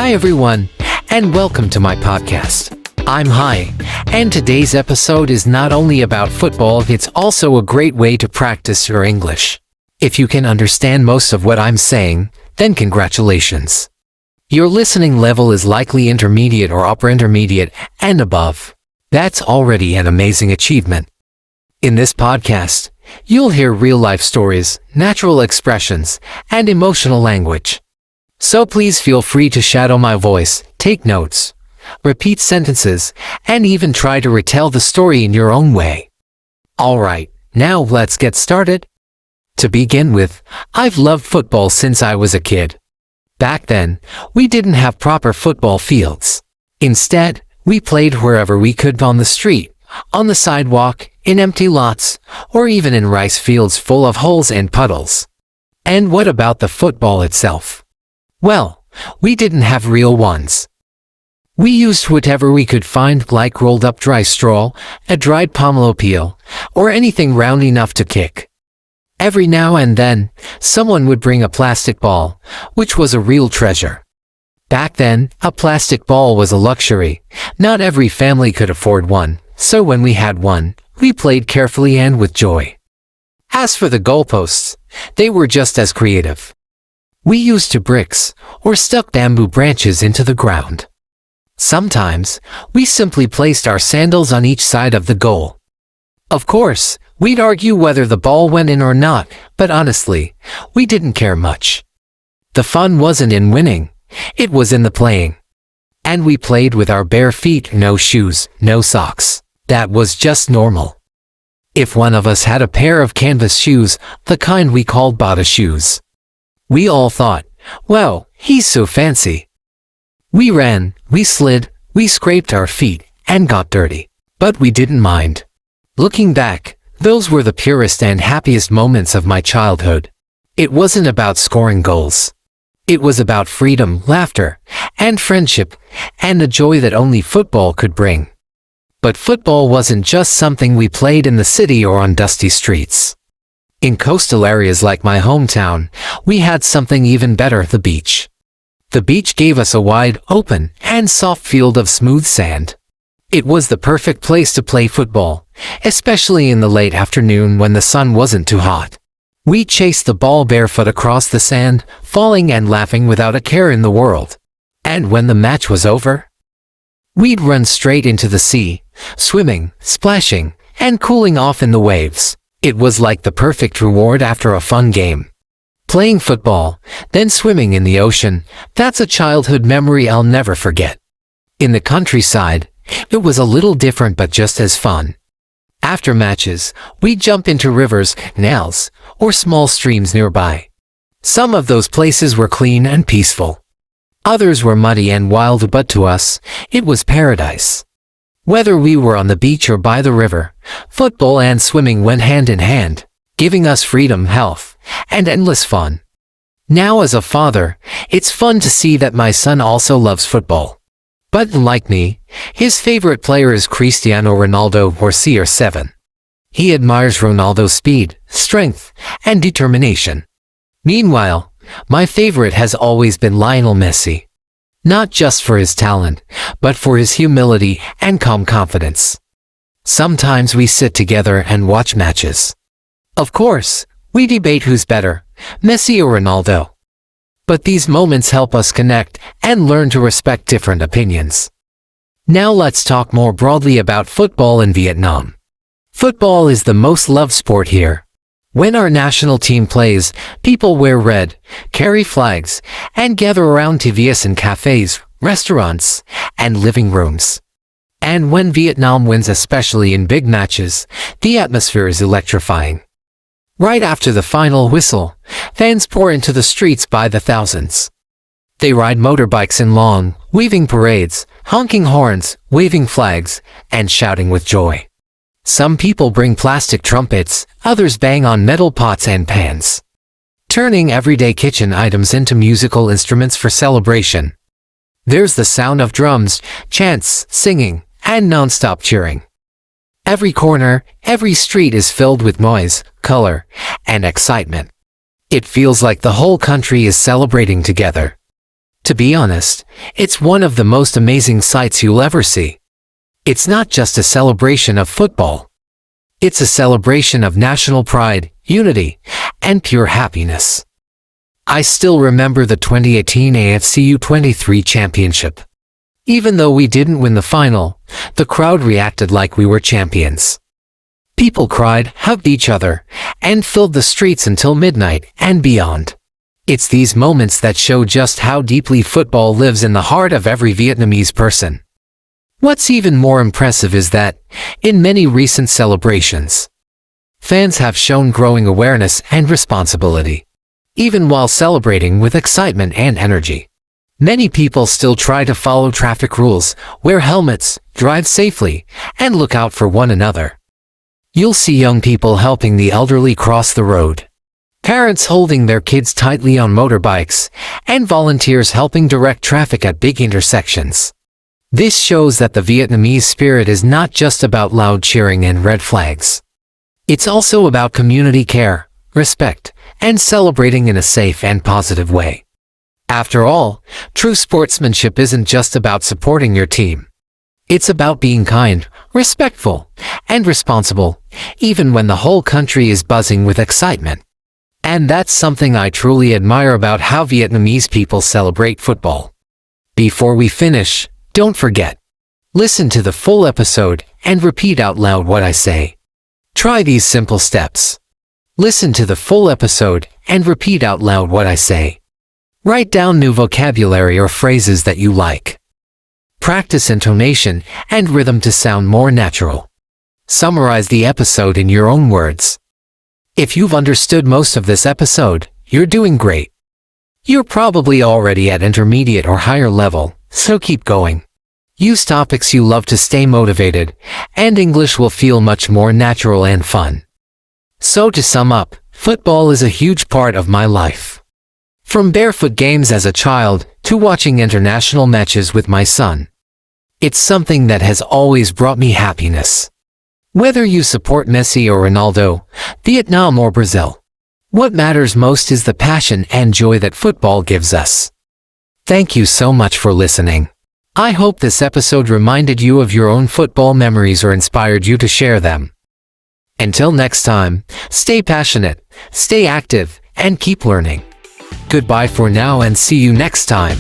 Hi everyone, and welcome to my podcast. I'm Hai, and today's episode is not only about football, it's also a great way to practice your English. If you can understand most of what I'm saying, then congratulations. Your listening level is likely intermediate or upper intermediate and above. That's already an amazing achievement. In this podcast, you'll hear real-life stories, natural expressions, and emotional language. So please feel free to shadow my voice, take notes, repeat sentences, and even try to retell the story in your own way. Alright, now let's get started. To begin with, I've loved football since I was a kid. Back then, we didn't have proper football fields. Instead, we played wherever we could, on the street, on the sidewalk, in empty lots, or even in rice fields full of holes and puddles. And what about the football itself? Well, we didn't have real ones. We used whatever we could find, like rolled up dry straw, a dried pomelo peel, or anything round enough to kick. Every now and then, someone would bring a plastic ball, which was a real treasure. Back then, a plastic ball was a luxury. Not every family could afford one, so when we had one, we played carefully and with joy. As for the goalposts, they were just as creative. We used bricks, or stuck bamboo branches into the ground. Sometimes, we simply placed our sandals on each side of the goal. Of course, we'd argue whether the ball went in or not, but honestly, we didn't care much. The fun wasn't in winning, it was in the playing. And we played with our bare feet, no shoes, no socks. That was just normal. If one of us had a pair of canvas shoes, the kind we called bata shoes, we all thought, wow, he's so fancy. We ran, we slid, we scraped our feet, and got dirty. But we didn't mind. Looking back, those were the purest and happiest moments of my childhood. It wasn't about scoring goals. It was about freedom, laughter, and friendship, and the joy that only football could bring. But football wasn't just something we played in the city or on dusty streets. In coastal areas like my hometown, we had something even better: the beach. The beach gave us a wide, open, and soft field of smooth sand. It was the perfect place to play football, especially in the late afternoon when the sun wasn't too hot. We chased the ball barefoot across the sand, falling and laughing without a care in the world. And when the match was over, we'd run straight into the sea, swimming, splashing, and cooling off in the waves. It was like the perfect reward after a fun game. Playing football, then swimming in the ocean, that's a childhood memory I'll never forget. In the countryside, it was a little different but just as fun. After matches, we'd jump into rivers, canals, or small streams nearby. Some of those places were clean and peaceful. Others were muddy and wild, but to us, it was paradise. Whether we were on the beach or by the river, football and swimming went hand in hand, giving us freedom, health, and endless fun. Now as a father, it's fun to see that my son also loves football. But like me, his favorite player is Cristiano Ronaldo, or CR7. He admires Ronaldo's speed, strength, and determination. Meanwhile, my favorite has always been Lionel Messi. Not just for his talent, but for his humility and calm confidence. Sometimes we sit together and watch matches. Of course, we debate who's better, Messi or Ronaldo. But these moments help us connect and learn to respect different opinions. Now let's talk more broadly about football in Vietnam. Football is the most loved sport here. When our national team plays, people wear red, carry flags, and gather around TVs in cafes, restaurants, and living rooms. And when Vietnam wins, especially in big matches, the atmosphere is electrifying. Right after the final whistle, fans pour into the streets by the thousands. They ride motorbikes in long, waving parades, honking horns, waving flags, and shouting with joy. Some people bring plastic trumpets, others bang on metal pots and pans, turning everyday kitchen items into musical instruments for celebration. There's the sound of drums, chants, singing, and non-stop cheering. Every corner, every street is filled with noise, color, and excitement. It feels like the whole country is celebrating together. To be honest, it's one of the most amazing sights you'll ever see. It's not just a celebration of football. It's a celebration of national pride, unity, and pure happiness. I still remember the 2018 AFC U23 championship. Even though we didn't win the final, the crowd reacted like we were champions. People cried, hugged each other, and filled the streets until midnight and beyond. It's these moments that show just how deeply football lives in the heart of every Vietnamese person. What's even more impressive is that, in many recent celebrations, fans have shown growing awareness and responsibility. Even while celebrating with excitement and energy, many people still try to follow traffic rules, wear helmets, drive safely, and look out for one another. You'll see young people helping the elderly cross the road, parents holding their kids tightly on motorbikes, and volunteers helping direct traffic at big intersections. This shows that the Vietnamese spirit is not just about loud cheering and red flags. It's also about community care, respect, and celebrating in a safe and positive way. After all, true sportsmanship isn't just about supporting your team. It's about being kind, respectful, and responsible, even when the whole country is buzzing with excitement. And that's something I truly admire about how Vietnamese people celebrate football. Before we finish, don't forget, listen to the full episode and repeat out loud what I say. Try these simple steps. Listen to the full episode and repeat out loud what I say. Write down new vocabulary or phrases that you like. Practice intonation and rhythm to sound more natural. Summarize the episode in your own words. If you've understood most of this episode, you're doing great. You're probably already at intermediate or higher level, so keep going. Use topics you love to stay motivated, and English will feel much more natural and fun. So to sum up, football is a huge part of my life. From barefoot games as a child to watching international matches with my son. It's something that has always brought me happiness. Whether you support Messi or Ronaldo, Vietnam or Brazil, what matters most is the passion and joy that football gives us. Thank you so much for listening. I hope this episode reminded you of your own football memories or inspired you to share them. Until next time, stay passionate, stay active, and keep learning. Goodbye for now and see you next time.